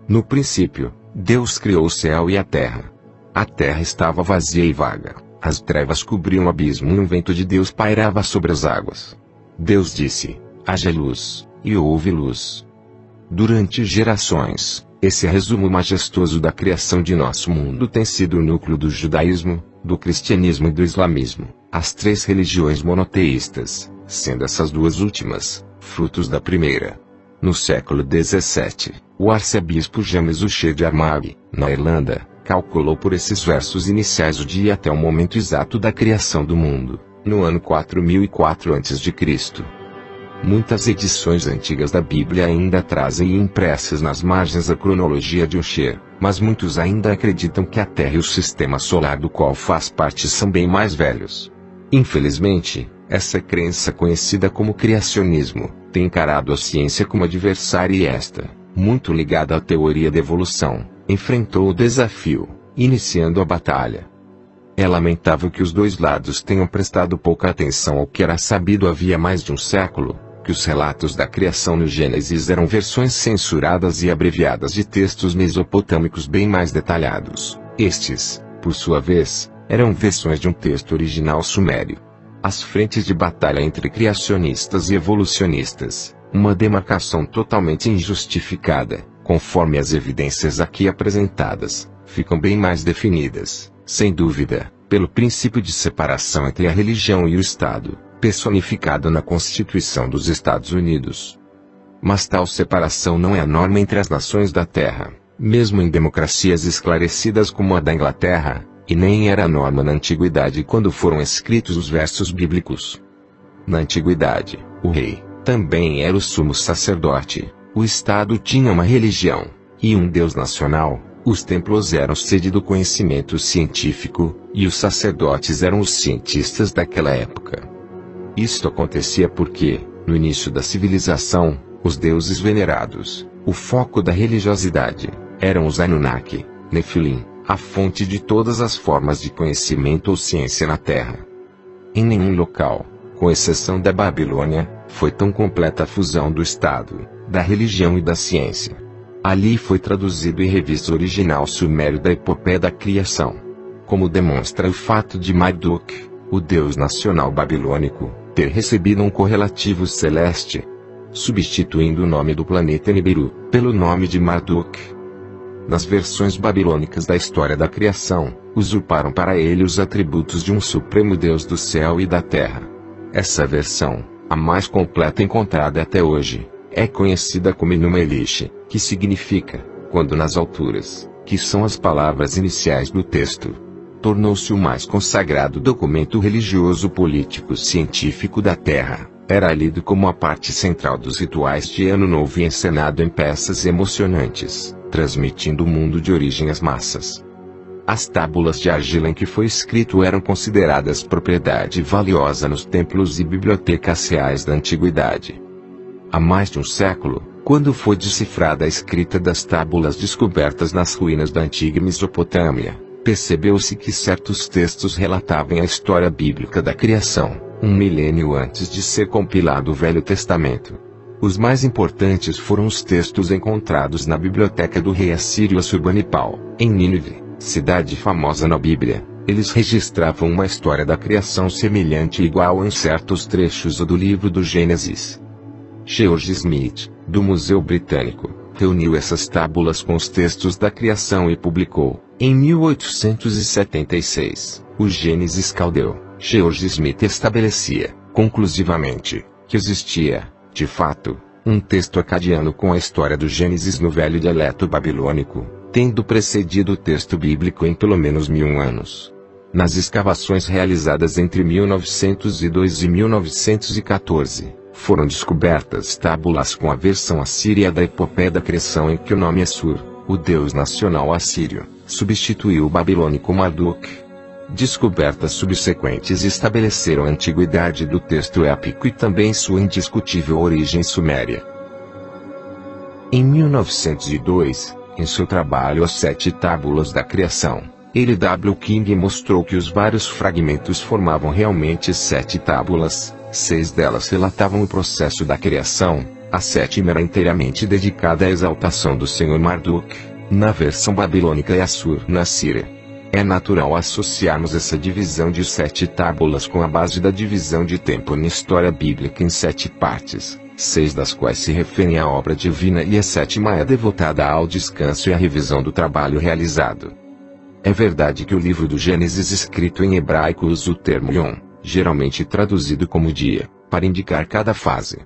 No princípio, Deus criou o céu e a terra. A terra estava vazia e vaga, as trevas cobriam o abismo e um vento de Deus pairava sobre as águas. Deus disse: haja luz, e houve luz. Durante gerações, esse resumo majestoso da criação de nosso mundo tem sido o núcleo do judaísmo, do cristianismo e do islamismo, as três religiões monoteístas, sendo essas duas últimas, frutos da primeira. No século XVII, o arcebispo James Ussher de Armagh, na Irlanda, calculou por esses versos iniciais o dia até o momento exato da criação do mundo, no ano 4004 a.C. Muitas edições antigas da Bíblia ainda trazem impressas nas margens a cronologia de Ussher, mas muitos ainda acreditam que a Terra e o sistema solar do qual faz parte são bem mais velhos. Infelizmente, essa crença conhecida como criacionismo, tem encarado a ciência como adversária e esta, muito ligada à teoria da evolução, enfrentou o desafio, iniciando a batalha. É lamentável que os dois lados tenham prestado pouca atenção ao que era sabido havia mais de um século, que os relatos da criação no Gênesis eram versões censuradas e abreviadas de textos mesopotâmicos bem mais detalhados. Estes, por sua vez, eram versões de um texto original sumério. As frentes de batalha entre criacionistas e evolucionistas, uma demarcação totalmente injustificada, conforme as evidências aqui apresentadas, ficam bem mais definidas, sem dúvida, pelo princípio de separação entre a religião e o Estado, personificado na Constituição dos Estados Unidos. Mas tal separação não é a norma entre as nações da Terra, mesmo em democracias esclarecidas como a da Inglaterra, e nem era a norma na Antiguidade quando foram escritos os versos bíblicos. Na Antiguidade, o rei também era o sumo sacerdote, o Estado tinha uma religião, e um Deus nacional, os templos eram sede do conhecimento científico, e os sacerdotes eram os cientistas daquela época. Isto acontecia porque, no início da civilização, os deuses venerados, o foco da religiosidade, eram os Anunnaki, Nefilim, a fonte de todas as formas de conhecimento ou ciência na Terra. Em nenhum local, com exceção da Babilônia, foi tão completa a fusão do Estado, da religião e da ciência. Ali foi traduzido e revisto o original sumério da epopeia da criação. Como demonstra o fato de Marduk, o deus nacional babilônico, ter recebido um correlativo celeste, substituindo o nome do planeta Nibiru pelo nome de Marduk. Nas versões babilônicas da história da criação, usurparam para ele os atributos de um supremo Deus do céu e da terra. Essa versão, a mais completa encontrada até hoje, é conhecida como Enuma Elish, que significa, quando nas alturas, que são as palavras iniciais do texto. Tornou-se o mais consagrado documento religioso político científico da Terra. Era lido como a parte central dos rituais de Ano Novo e encenado em peças emocionantes, transmitindo o mundo de origem às massas. As tábulas de argila em que foi escrito eram consideradas propriedade valiosa nos templos e bibliotecas reais da antiguidade. Há mais de um século, quando foi decifrada a escrita das tábulas descobertas nas ruínas da antiga Mesopotâmia, percebeu-se que certos textos relatavam a história bíblica da criação, um milênio antes de ser compilado o Velho Testamento. Os mais importantes foram os textos encontrados na biblioteca do rei assírio Assurbanipal, em Nínive, cidade famosa na Bíblia. Eles registravam uma história da criação semelhante e igual em certos trechos do livro do Gênesis. George Smith, do Museu Britânico, reuniu essas tábulas com os textos da criação e publicou, em 1876, o Gênesis Caldeu. George Smith estabelecia, conclusivamente, que existia, de fato, um texto acadiano com a história do Gênesis no velho dialeto babilônico, tendo precedido o texto bíblico em pelo menos 1000 anos. Nas escavações realizadas entre 1902 e 1914, foram descobertas tábulas com a versão assíria da epopeia da criação em que o nome Assur, o deus nacional assírio, substituiu o babilônico Marduk. Descobertas subsequentes estabeleceram a antiguidade do texto épico e também sua indiscutível origem suméria. Em 1902, em seu trabalho As Sete Tábulas da Criação, L. W. King mostrou que os vários fragmentos formavam realmente 7 tábulas, 6 delas relatavam o processo da criação, A sétima era inteiramente dedicada à exaltação do Senhor Marduk, na versão babilônica, e Assur na Síria. É natural associarmos essa divisão de 7 tábulas com a base da divisão de tempo na história bíblica em 7 partes, 6 das quais se referem à obra divina e a 7ª é devotada ao descanso e à revisão do trabalho realizado. É verdade que o livro do Gênesis escrito em hebraico usa o termo Yom, geralmente traduzido como dia, para indicar cada fase.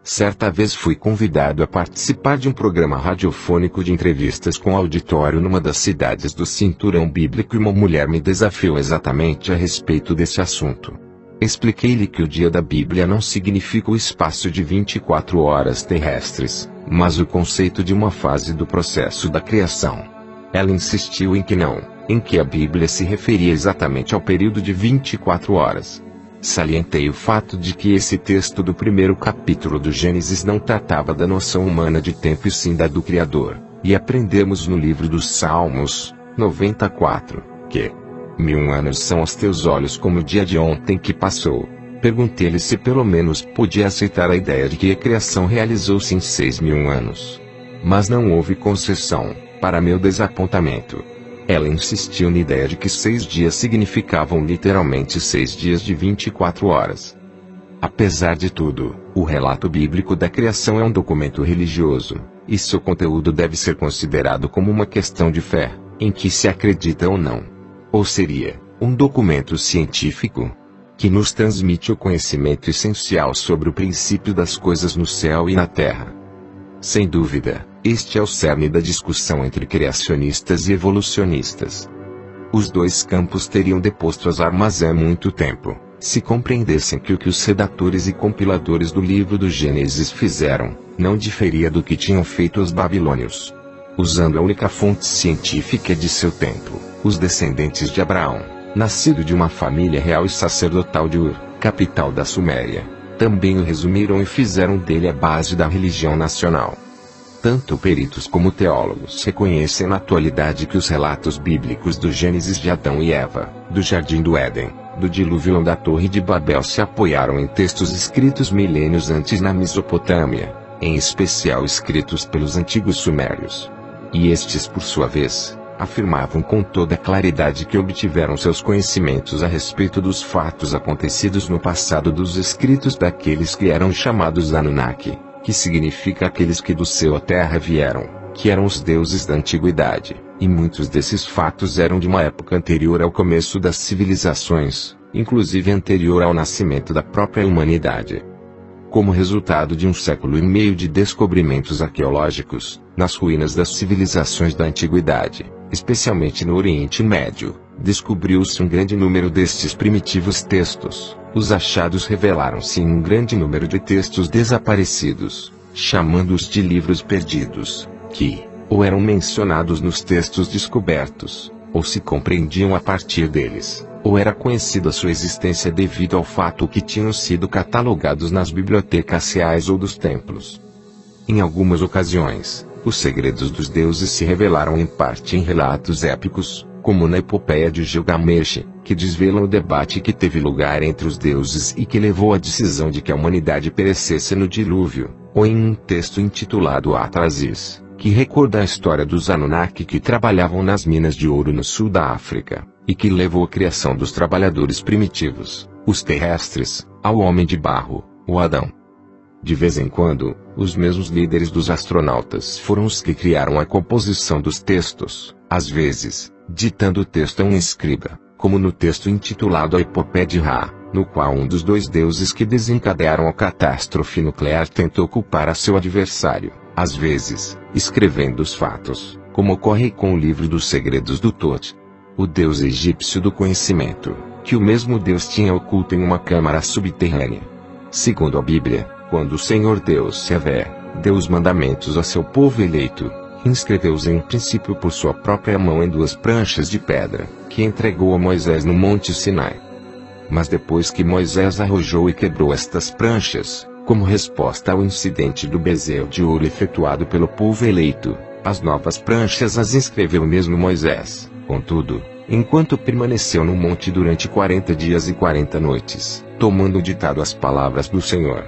Certa vez fui convidado a participar de um programa radiofônico de entrevistas com auditório numa das cidades do Cinturão Bíblico e uma mulher me desafiou exatamente a respeito desse assunto. Expliquei-lhe que o dia da Bíblia não significa o espaço de 24 horas terrestres, mas o conceito de uma fase do processo da criação. Ela insistiu em que a Bíblia se referia exatamente ao período de 24 horas. Salientei o fato de que esse texto do primeiro capítulo do Gênesis não tratava da noção humana de tempo e sim da do Criador, e aprendemos no livro dos Salmos, 94, que 1000 anos são aos teus olhos como o dia de ontem que passou. Perguntei-lhe se pelo menos podia aceitar a ideia de que a criação realizou-se em 6.000 anos. Mas não houve concessão, para meu desapontamento. Ela insistiu na ideia de que 6 dias significavam literalmente 6 dias de 24 horas. Apesar de tudo, o relato bíblico da criação é um documento religioso, e seu conteúdo deve ser considerado como uma questão de fé, em que se acredita ou não. Ou seria, um documento científico, que nos transmite o conhecimento essencial sobre o princípio das coisas no céu e na terra. Sem dúvida, este é o cerne da discussão entre criacionistas e evolucionistas. Os dois campos teriam deposto as armas há muito tempo, se compreendessem que o que os redatores e compiladores do livro do Gênesis fizeram, não diferia do que tinham feito os babilônios. Usando a única fonte científica de seu tempo, os descendentes de Abraão, nascido de uma família real e sacerdotal de Ur, capital da Suméria, também o resumiram e fizeram dele a base da religião nacional. Tanto peritos como teólogos reconhecem na atualidade que os relatos bíblicos do Gênesis de Adão e Eva, do Jardim do Éden, do dilúvio e da Torre de Babel se apoiaram em textos escritos milênios antes na Mesopotâmia, em especial escritos pelos antigos sumérios. E estes, por sua vez, afirmavam com toda claridade que obtiveram seus conhecimentos a respeito dos fatos acontecidos no passado dos escritos daqueles que eram chamados Anunnaki, que significa aqueles que do céu à terra vieram, que eram os deuses da antiguidade, e muitos desses fatos eram de uma época anterior ao começo das civilizações, inclusive anterior ao nascimento da própria humanidade. Como resultado de 1,5 séculos de descobrimentos arqueológicos, nas ruínas das civilizações da antiguidade, especialmente no Oriente Médio, descobriu-se um grande número destes primitivos textos. Os achados revelaram-se em um grande número de textos desaparecidos, chamando-os de livros perdidos, que, ou eram mencionados nos textos descobertos, ou se compreendiam a partir deles, ou era conhecida sua existência devido ao fato que tinham sido catalogados nas bibliotecas reais ou dos templos. Em algumas ocasiões, os segredos dos deuses se revelaram em parte em relatos épicos, como na epopeia de Gilgamesh, que desvelam o debate que teve lugar entre os deuses e que levou à decisão de que a humanidade perecesse no dilúvio, ou em um texto intitulado Atrasis, que recorda a história dos Anunnaki que trabalhavam nas minas de ouro no sul da África, e que levou à criação dos trabalhadores primitivos, os terrestres, ao homem de barro, o Adão. De vez em quando, os mesmos líderes dos astronautas foram os que criaram a composição dos textos, às vezes, ditando o texto a um escriba, como no texto intitulado A Epopeia de Ra, no qual um dos dois deuses que desencadearam a catástrofe nuclear tentou culpar a seu adversário, às vezes, escrevendo os fatos, como ocorre com o livro dos segredos do Thoth, o deus egípcio do conhecimento, que o mesmo Deus tinha oculto em uma câmara subterrânea. Segundo a Bíblia, quando o Senhor Deus Yahvé deu os mandamentos a seu povo eleito, inscreveu-os em princípio por sua própria mão em 2 pranchas de pedra, que entregou a Moisés no Monte Sinai. Mas depois que Moisés arrojou e quebrou estas pranchas, como resposta ao incidente do bezerro de ouro efetuado pelo povo eleito, as novas pranchas as inscreveu mesmo Moisés. Contudo, enquanto permaneceu no monte durante 40 dias e 40 noites, tomando ditado as palavras do Senhor.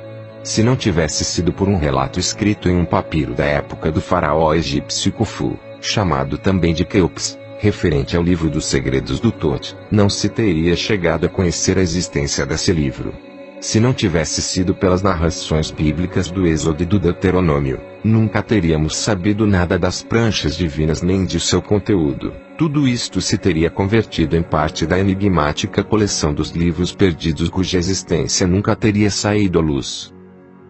Se não tivesse sido por um relato escrito em um papiro da época do faraó egípcio Khufu, chamado também de Quéops, referente ao livro dos segredos do Thoth, não se teria chegado a conhecer a existência desse livro. Se não tivesse sido pelas narrações bíblicas do Êxodo e do Deuteronômio, nunca teríamos sabido nada das pranchas divinas nem de seu conteúdo. Tudo isto se teria convertido em parte da enigmática coleção dos livros perdidos cuja existência nunca teria saído à luz.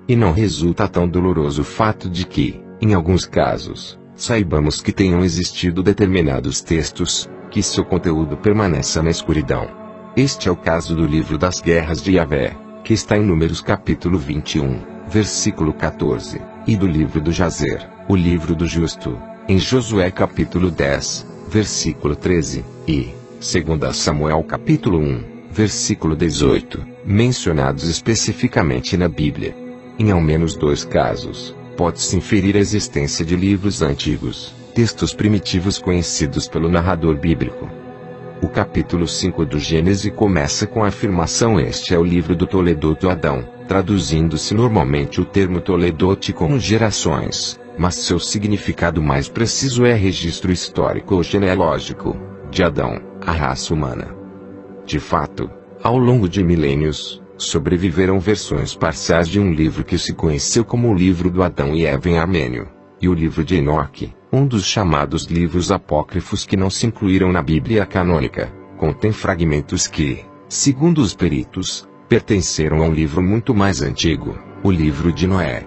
E não resulta tão doloroso o fato de que, em alguns casos, saibamos que tenham existido determinados textos, que seu conteúdo permaneça na escuridão. Este é o caso do livro das guerras de Yahvé, que está em Números capítulo 21, versículo 14, e do livro do Jazer, o livro do justo, em Josué capítulo 10, versículo 13, e, 2 Samuel capítulo 1, versículo 18, mencionados especificamente na Bíblia. Em ao menos 2 casos, pode-se inferir a existência de livros antigos, textos primitivos conhecidos pelo narrador bíblico. O capítulo 5 do Gênesis começa com a afirmação: este é o livro do Toledoto Adão, traduzindo-se normalmente o termo Toledote como gerações, mas seu significado mais preciso é registro histórico ou genealógico, de Adão, a raça humana. De fato, ao longo de milênios, sobreviveram versões parciais de um livro que se conheceu como o livro do Adão e Eva em armênio, e o livro de Enoque, um dos chamados livros apócrifos que não se incluíram na Bíblia canônica, contém fragmentos que, segundo os peritos, pertenceram a um livro muito mais antigo, o livro de Noé.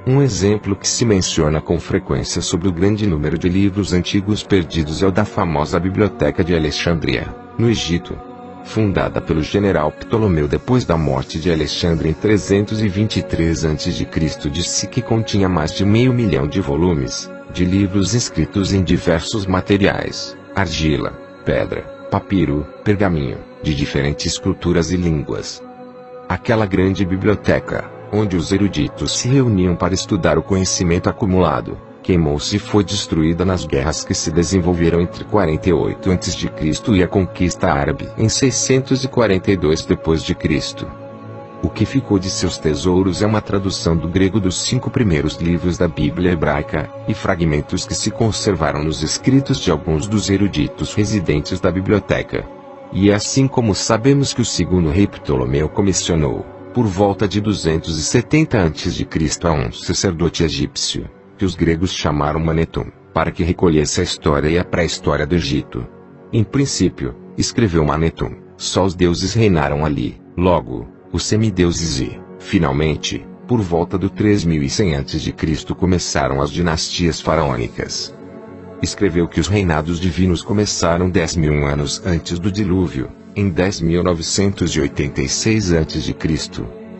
Um exemplo que se menciona com frequência sobre o grande número de livros antigos perdidos é o da famosa Biblioteca de Alexandria, no Egito. Fundada pelo general Ptolomeu depois da morte de Alexandre em 323 a.C., disse que continha mais de 500 mil de volumes, de livros escritos em diversos materiais, argila, pedra, papiro, pergaminho, de diferentes culturas e línguas. Aquela grande biblioteca, onde os eruditos se reuniam para estudar o conhecimento acumulado, queimou-se e foi destruída nas guerras que se desenvolveram entre 48 a.C. e a conquista árabe em 642 d.C. O que ficou de seus tesouros é uma tradução do grego dos 5 primeiros livros da Bíblia hebraica, e fragmentos que se conservaram nos escritos de alguns dos eruditos residentes da biblioteca. E é assim como sabemos que o segundo rei Ptolomeu comissionou, por volta de 270 a.C. a um sacerdote egípcio, que os gregos chamaram Manetum, para que recolhesse a história e a pré-história do Egito. Em princípio, escreveu Manetum, só os deuses reinaram ali, logo, os semideuses e, finalmente, por volta do 3100 a.C. começaram as dinastias faraônicas. Escreveu que os reinados divinos começaram 10.000 anos antes do dilúvio, em 10.986 a.C.,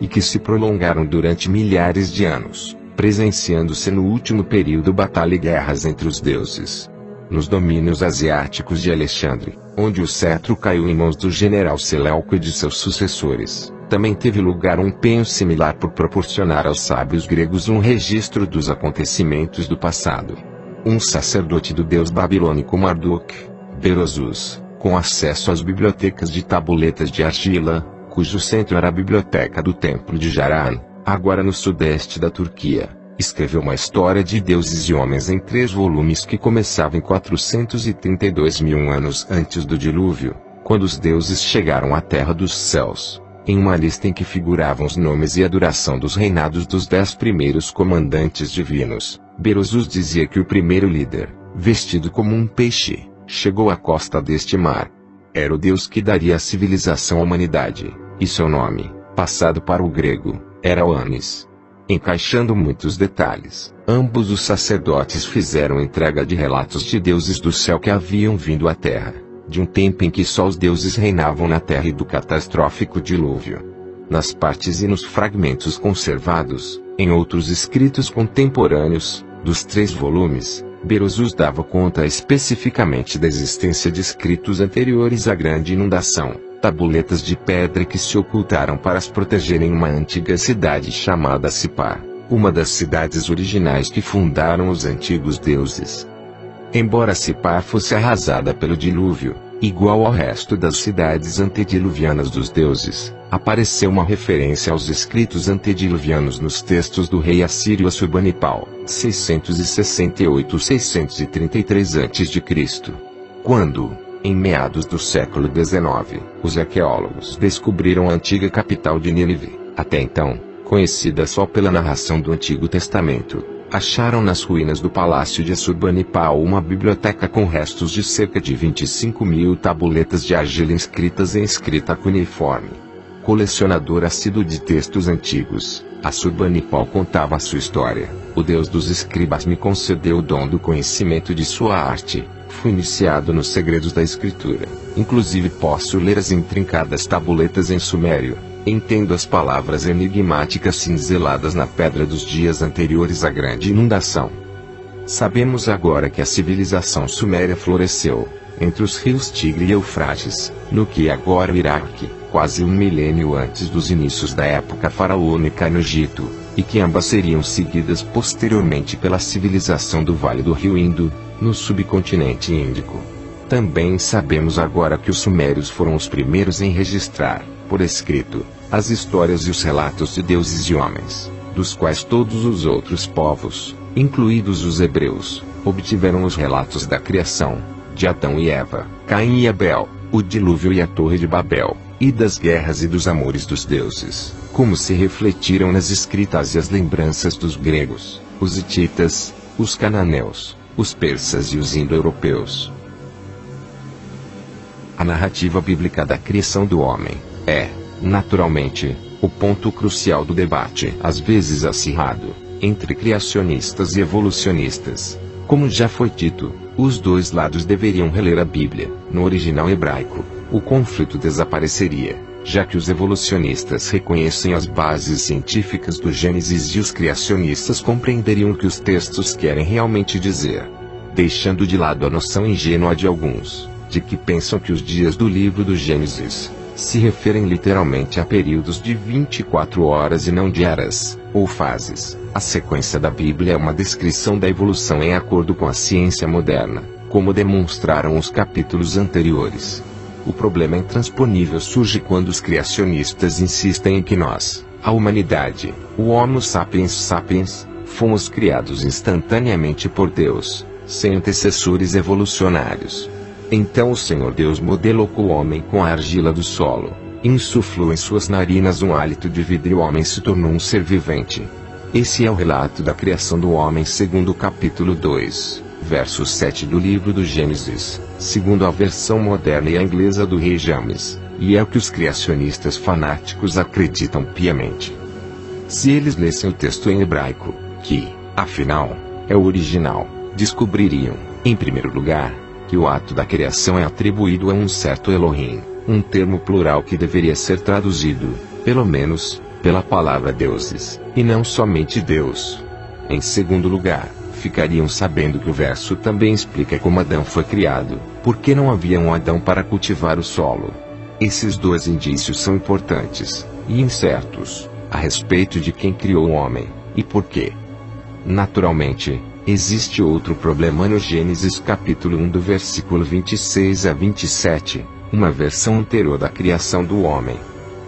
e que se prolongaram durante milhares de anos, presenciando-se no último período batalha e guerras entre os deuses. Nos domínios asiáticos de Alexandre, onde o cetro caiu em mãos do general Seleuco e de seus sucessores, também teve lugar um empenho similar por proporcionar aos sábios gregos um registro dos acontecimentos do passado. Um sacerdote do deus babilônico Marduk, Berosus, com acesso às bibliotecas de tabuletas de argila, cujo centro era a biblioteca do templo de Jaran, agora no sudeste da Turquia, escreveu uma história de deuses e homens em 3 volumes que começava em 432.000 anos antes do dilúvio, quando os deuses chegaram à terra dos céus, em uma lista em que figuravam os nomes e a duração dos reinados dos 10 primeiros comandantes divinos. Berosus dizia que o primeiro líder, vestido como um peixe, chegou à costa deste mar. Era o deus que daria a civilização à humanidade, e seu nome, passado para o grego, era Oanes. Encaixando muitos detalhes, ambos os sacerdotes fizeram entrega de relatos de deuses do céu que haviam vindo à terra, de um tempo em que só os deuses reinavam na terra e do catastrófico dilúvio. Nas partes e nos fragmentos conservados, em outros escritos contemporâneos, dos 3 volumes, Berosus dava conta especificamente da existência de escritos anteriores à grande inundação, tabuletas de pedra que se ocultaram para as protegerem uma antiga cidade chamada Sipar, uma das cidades originais que fundaram os antigos deuses. Embora Sipar fosse arrasada pelo dilúvio, igual ao resto das cidades antediluvianas dos deuses, apareceu uma referência aos escritos antediluvianos nos textos do rei assírio Assurbanipal, 668-633 a.C. Quando, em meados do século XIX, os arqueólogos descobriram a antiga capital de Nínive, até então, conhecida só pela narração do Antigo Testamento, acharam nas ruínas do palácio de Assurbanipal uma biblioteca com restos de cerca de 25.000 tabuletas de argila inscritas em escrita cuneiforme. Colecionador assíduo de textos antigos, Assurbanipal contava a sua história. O Deus dos escribas me concedeu o dom do conhecimento de sua arte. Fui iniciado nos segredos da escritura. Inclusive posso ler as intrincadas tabuletas em sumério. Entendo as palavras enigmáticas cinzeladas na pedra dos dias anteriores à grande inundação. Sabemos agora que a civilização suméria floresceu, entre os rios Tigre e Eufrates, no que é agora o Iraque, quase um milênio antes dos inícios da época faraônica no Egito, e que ambas seriam seguidas posteriormente pela civilização do Vale do Rio Indo, no subcontinente índico. Também sabemos agora que os sumérios foram os primeiros em registrar, por escrito, as histórias e os relatos de deuses e homens, dos quais todos os outros povos, incluídos os hebreus, obtiveram os relatos da criação, de Adão e Eva, Caim e Abel, o dilúvio e a Torre de Babel, e das guerras e dos amores dos deuses, como se refletiram nas escritas e as lembranças dos gregos, os hititas, os cananeus, os persas e os indo-europeus. A narrativa bíblica da criação do homem é, naturalmente, o ponto crucial do debate, às vezes acirrado, entre criacionistas e evolucionistas. Como já foi dito, os dois lados deveriam reler a Bíblia. No original hebraico, o conflito desapareceria, já que os evolucionistas reconhecem as bases científicas do Gênesis e os criacionistas compreenderiam o que os textos querem realmente dizer, deixando de lado a noção ingênua de alguns, de que pensam que os dias do livro do Gênesis se referem literalmente a períodos de 24 horas e não de eras, ou fases. A sequência da Bíblia é uma descrição da evolução em acordo com a ciência moderna, como demonstraram os capítulos anteriores. O problema intransponível surge quando os criacionistas insistem em que nós, a humanidade, o Homo sapiens sapiens, fomos criados instantaneamente por Deus, sem antecessores evolucionários. Então o Senhor Deus modelou o homem com a argila do solo, insuflou em suas narinas um hálito de vida e o homem se tornou um ser vivente. Esse é o relato da criação do homem segundo o capítulo 2, verso 7 do livro do Gênesis, segundo a versão moderna e a inglesa do Rei James, e é o que os criacionistas fanáticos acreditam piamente. Se eles lessem o texto em hebraico, que, afinal, é o original, descobririam, em primeiro lugar, que o ato da criação é atribuído a um certo Elohim, um termo plural que deveria ser traduzido, pelo menos, pela palavra deuses, e não somente Deus. Em segundo lugar, ficariam sabendo que o verso também explica como Adão foi criado, porque não havia um Adão para cultivar o solo. Esses dois indícios são importantes, e incertos, a respeito de quem criou o homem, e por quê. Naturalmente, existe outro problema no Gênesis capítulo 1 do versículo 26 a 27, uma versão anterior da criação do homem.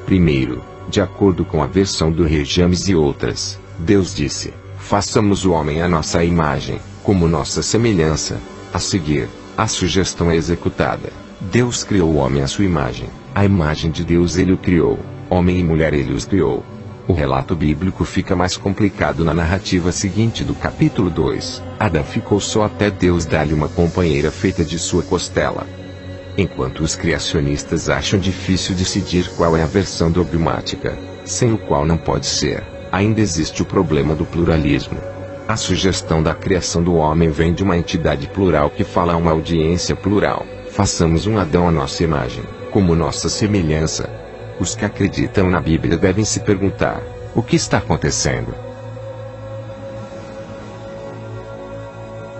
Primeiro, de acordo com a versão do Rei James e outras, Deus disse, façamos o homem à nossa imagem, como nossa semelhança. A seguir, a sugestão é executada. Deus criou o homem à sua imagem, a imagem de Deus ele o criou, homem e mulher ele os criou. O relato bíblico fica mais complicado na narrativa seguinte do capítulo 2. Adão ficou só até Deus dar-lhe uma companheira feita de sua costela. Enquanto os criacionistas acham difícil decidir qual é a versão dogmática, sem o qual não pode ser, ainda existe o problema do pluralismo. A sugestão da criação do homem vem de uma entidade plural que fala a uma audiência plural. Façamos um Adão à nossa imagem, como nossa semelhança. Os que acreditam na Bíblia devem se perguntar, o que está acontecendo?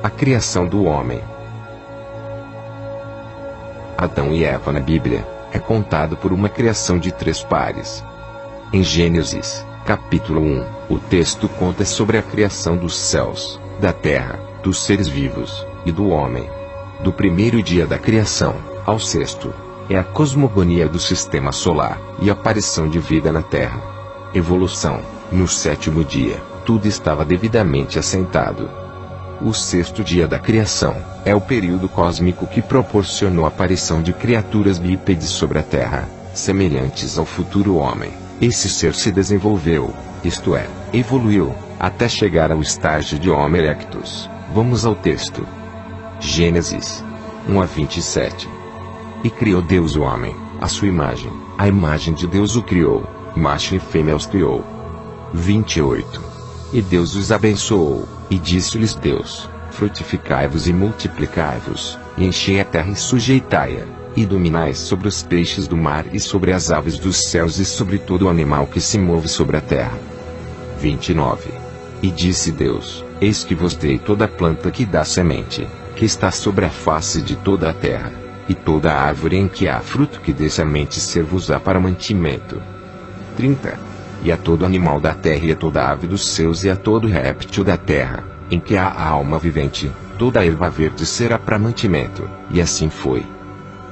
A criação do homem. Adão e Eva na Bíblia, é contado por uma criação de 3 pares. Em Gênesis, capítulo 1, o texto conta sobre a criação dos céus, da terra, dos seres vivos, e do homem. Do primeiro dia da criação, Ao sexto, é a cosmogonia do sistema solar, e a aparição de vida na Terra. Evolução. No sétimo dia, tudo estava devidamente assentado. O sexto dia da criação, é o período cósmico que proporcionou a aparição de criaturas bípedes sobre a Terra, semelhantes ao futuro homem. Esse ser se desenvolveu, isto é, evoluiu, até chegar ao estágio de Homo erectus. Vamos ao texto. Gênesis 1:27. E criou Deus o homem, à sua imagem, a imagem de Deus o criou, macho e fêmea os criou. 28. E Deus os abençoou, e disse-lhes Deus: frutificai-vos e multiplicai-vos, e enchei a terra e sujeitai-a, e dominai sobre os peixes do mar e sobre as aves dos céus e sobre todo o animal que se move sobre a terra. 29. E disse Deus: eis que vos dei toda planta que dá semente, que está sobre a face de toda a terra, e toda árvore em que há fruto que dê semente ser-vos-á para mantimento. 30. E a todo animal da terra e a toda ave dos céus e a todo réptil da terra, em que há alma vivente, toda a erva verde será para mantimento, e assim foi.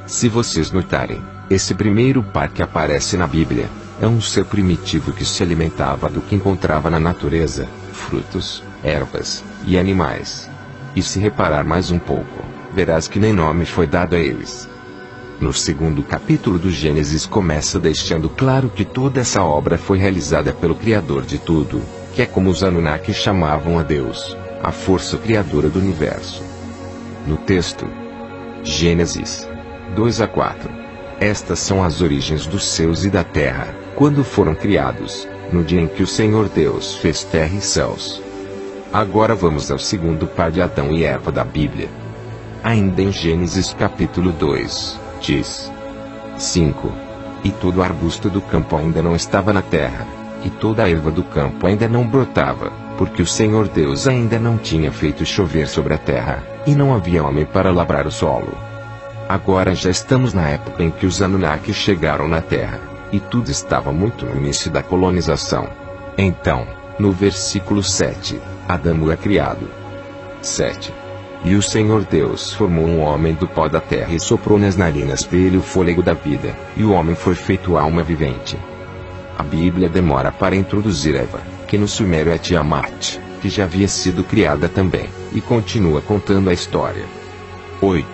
Se vocês notarem, esse primeiro par que aparece na Bíblia, é um ser primitivo que se alimentava do que encontrava na natureza, frutos, ervas, e animais. E se reparar mais um pouco, verás que nem nome foi dado a eles. No segundo capítulo do Gênesis começa deixando claro que toda essa obra foi realizada pelo Criador de tudo, que é como os Anunnaki chamavam a Deus, a força criadora do universo. No texto, Gênesis 2-4. Estas são as origens dos céus e da terra, quando foram criados, no dia em que o Senhor Deus fez terra e céus. Agora vamos ao segundo par de Adão e Eva da Bíblia. Ainda em Gênesis capítulo 2, diz 5. E todo arbusto do campo ainda não estava na terra, e toda a erva do campo ainda não brotava, porque o Senhor Deus ainda não tinha feito chover sobre a terra, e não havia homem para labrar o solo. Agora já estamos na época em que os Anunnaki chegaram na Terra, e tudo estava muito no início da colonização. Então, no versículo 7, Adão é criado. 7. E o Senhor Deus formou um homem do pó da terra e soprou nas narinas dele o fôlego da vida, e o homem foi feito alma vivente. A Bíblia demora para introduzir Eva, que no sumério é Tiamat, que já havia sido criada também, e continua contando a história. 8.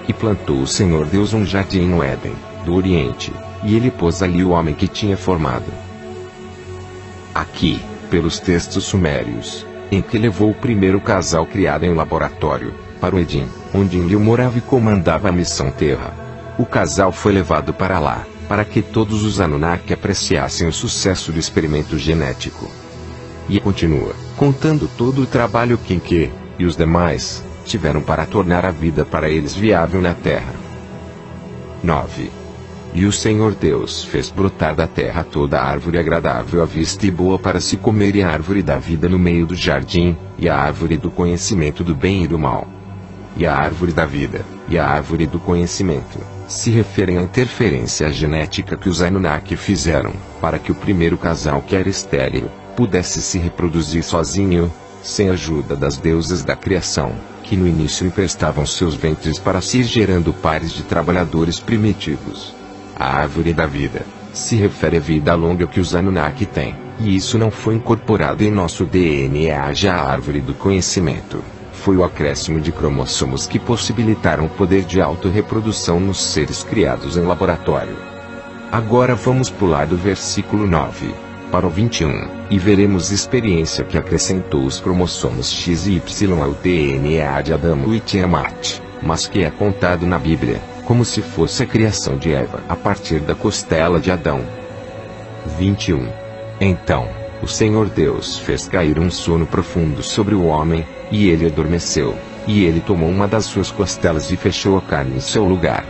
E plantou o Senhor Deus um jardim no Éden, do Oriente, e ele pôs ali o homem que tinha formado. Aqui, pelos textos sumérios, em que levou o primeiro casal criado em laboratório, para o Edim, onde Enlil morava e comandava a missão Terra. O casal foi levado para lá, para que todos os Anunnaki apreciassem o sucesso do experimento genético. E continua, contando todo o trabalho que Enki, e os demais, tiveram para tornar a vida para eles viável na terra. 9. E o Senhor Deus fez brotar da terra toda árvore agradável à vista e boa para se comer, e a árvore da vida no meio do jardim, e a árvore do conhecimento do bem e do mal. E a árvore da vida, e a árvore do conhecimento, se referem à interferência genética que os Anunnaki fizeram, para que o primeiro casal, que era estéril, pudesse se reproduzir sozinho, sem a ajuda das deusas da criação, que no início emprestavam seus ventres para se ir gerando pares de trabalhadores primitivos. A árvore da vida se refere à vida longa que os Anunnaki têm, e isso não foi incorporado em nosso DNA. Já a árvore do conhecimento foi o acréscimo de cromossomos que possibilitaram o poder de autorreprodução nos seres criados em laboratório. Agora vamos pular do versículo 9 para o 21, e veremos experiência que acrescentou os cromossomos X e Y ao DNA de Adão e Tiamat, mas que é contado na Bíblia, como se fosse a criação de Eva a partir da costela de Adão. 21. Então, o Senhor Deus fez cair um sono profundo sobre o homem, e ele adormeceu, e ele tomou uma das suas costelas e fechou a carne em seu lugar.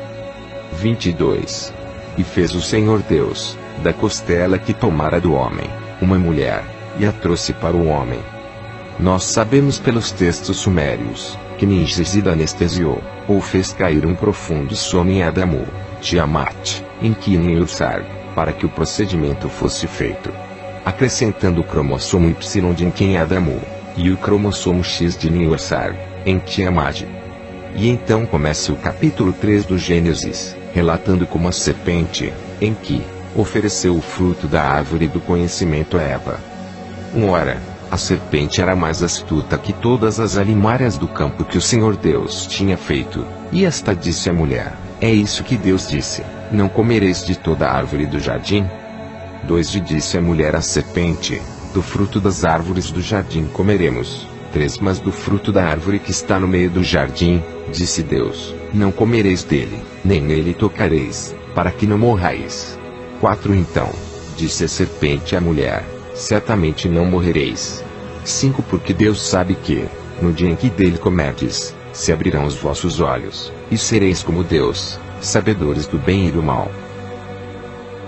22. E fez o Senhor Deus, da costela que tomara do homem, uma mulher, e a trouxe para o homem. Nós sabemos pelos textos sumérios, que Ninshizid anestesiou, ou fez cair um profundo sono em Adamu, Tiamat, Enki e Ursar, para que o procedimento fosse feito. Acrescentando o cromossomo Y de Enki em Adamu, e o cromossomo X de Niursar, em Tiamat. E então começa o capítulo 3 do Gênesis, relatando como a serpente, em que ofereceu o fruto da árvore do conhecimento a Eva. Ora, a serpente era mais astuta que todas as alimárias do campo que o Senhor Deus tinha feito, e esta disse à mulher: é isso que Deus disse, não comereis de toda a árvore do jardim? 2 E disse a mulher à serpente: do fruto das árvores do jardim comeremos. 3 Mas do fruto da árvore que está no meio do jardim, disse Deus, não comereis dele, nem nele tocareis, para que não morrais. 4 Então disse a serpente à mulher: certamente não morrereis. 5 Porque Deus sabe que, no dia em que dele comerdes, se abrirão os vossos olhos, e sereis como Deus, sabedores do bem e do mal.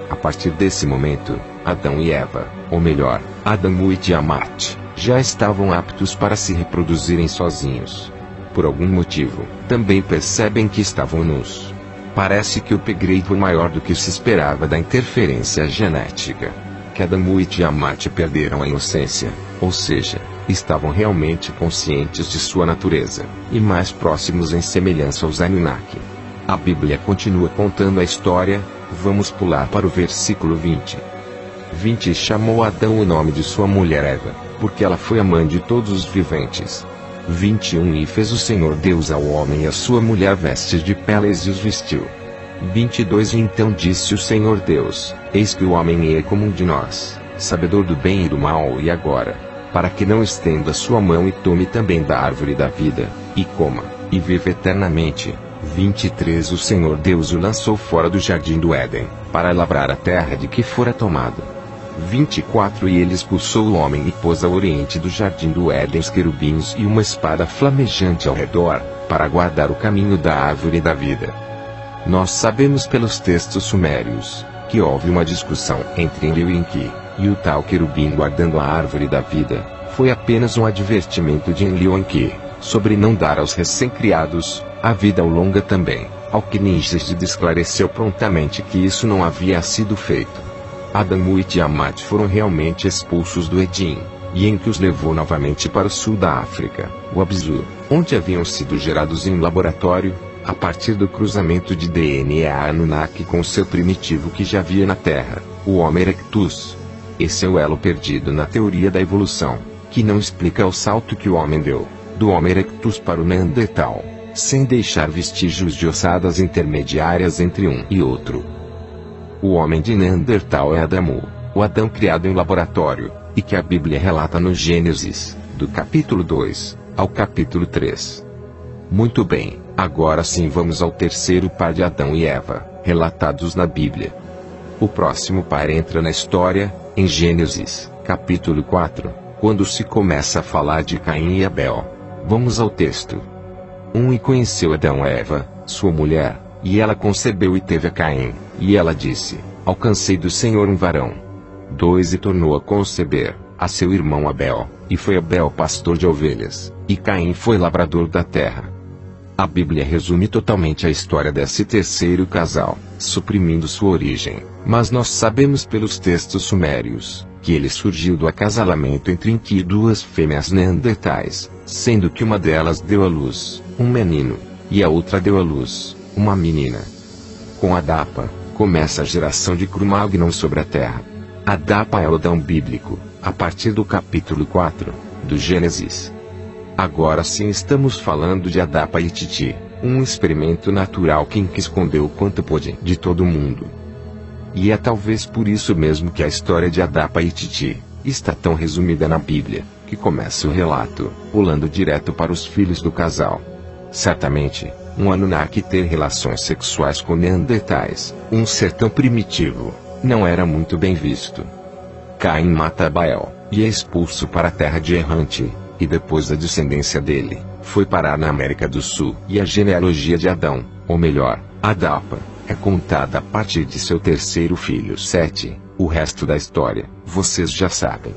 A partir desse momento, Adão e Eva, ou melhor, Adão e Tiamat, já estavam aptos para se reproduzirem sozinhos. Por algum motivo, também percebem que estavam nus. Parece que o upgrade foi maior do que se esperava da interferência genética. Que Adão e Tiamat perderam a inocência, ou seja, estavam realmente conscientes de sua natureza, e mais próximos em semelhança aos Anunnaki. A Bíblia continua contando a história, vamos pular para o versículo 20. 20 E chamou Adão o nome de sua mulher Eva, porque ela foi a mãe de todos os viventes. 21 E fez o Senhor Deus ao homem e à sua mulher vestes de peles e os vestiu. 22 E então disse o Senhor Deus: eis que o homem é como um de nós, sabedor do bem e do mal, e agora, para que não estenda sua mão e tome também da árvore da vida, e coma, e viva eternamente. 23 O Senhor Deus o lançou fora do jardim do Éden, para lavrar a terra de que fora tomado. 24 E ele expulsou o homem e pôs ao oriente do jardim do Éden os querubins e uma espada flamejante ao redor, para guardar o caminho da árvore da vida. Nós sabemos pelos textos sumérios, que houve uma discussão entre Enlil e Enki, e o tal querubim guardando a árvore da vida, foi apenas um advertimento de Enlil a Enki, sobre não dar aos recém-criados, a vida longa também, ao que Nígide esclareceu prontamente que isso não havia sido feito. Adão e Tiamat foram realmente expulsos do Éden, e Enki os levou novamente para o sul da África, o Abzu, onde haviam sido gerados em laboratório, a partir do cruzamento de DNA Anunnaki com o seu primitivo que já havia na Terra, o Homo erectus. Esse é o elo perdido na teoria da evolução, que não explica o salto que o homem deu, do Homo erectus para o Neandertal, sem deixar vestígios de ossadas intermediárias entre um e outro. O homem de Neandertal é Adamo, o Adão criado em laboratório, e que a Bíblia relata no Gênesis, do capítulo 2 ao capítulo 3. Muito bem, agora sim vamos ao terceiro par de Adão e Eva, relatados na Bíblia. O próximo par entra na história, em Gênesis, capítulo 4, quando se começa a falar de Caim e Abel. Vamos ao texto. 1 E conheceu Adão a Eva, sua mulher, e ela concebeu e teve a Caim, e ela disse: alcancei do Senhor um varão. 2 E tornou a conceber, a seu irmão Abel, e foi Abel pastor de ovelhas, e Caim foi lavrador da terra. A Bíblia resume totalmente a história desse terceiro casal, suprimindo sua origem, mas nós sabemos pelos textos sumérios, que ele surgiu do acasalamento entre Enki e duas fêmeas neandertais, sendo que uma delas deu à luz um menino, e a outra deu à luz uma menina. Com Adapa, começa a geração de Cro-Magnon sobre a Terra. Adapa é o Adão bíblico, a partir do capítulo 4, do Gênesis. Agora sim estamos falando de Adapa e Titi, um experimento natural que Enki escondeu o quanto pôde de todo mundo. E é talvez por isso mesmo que a história de Adapa e Titi está tão resumida na Bíblia, que começa o relato, pulando direto para os filhos do casal. Certamente, um Anunnaki ter relações sexuais com Neandertais, um ser tão primitivo, não era muito bem visto. Caim mata Abel, e é expulso para a terra de Errante, e depois da descendência dele, foi parar na América do Sul. E a genealogia de Adão, ou melhor, Adapa, é contada a partir de seu terceiro filho Sete. O resto da história, vocês já sabem.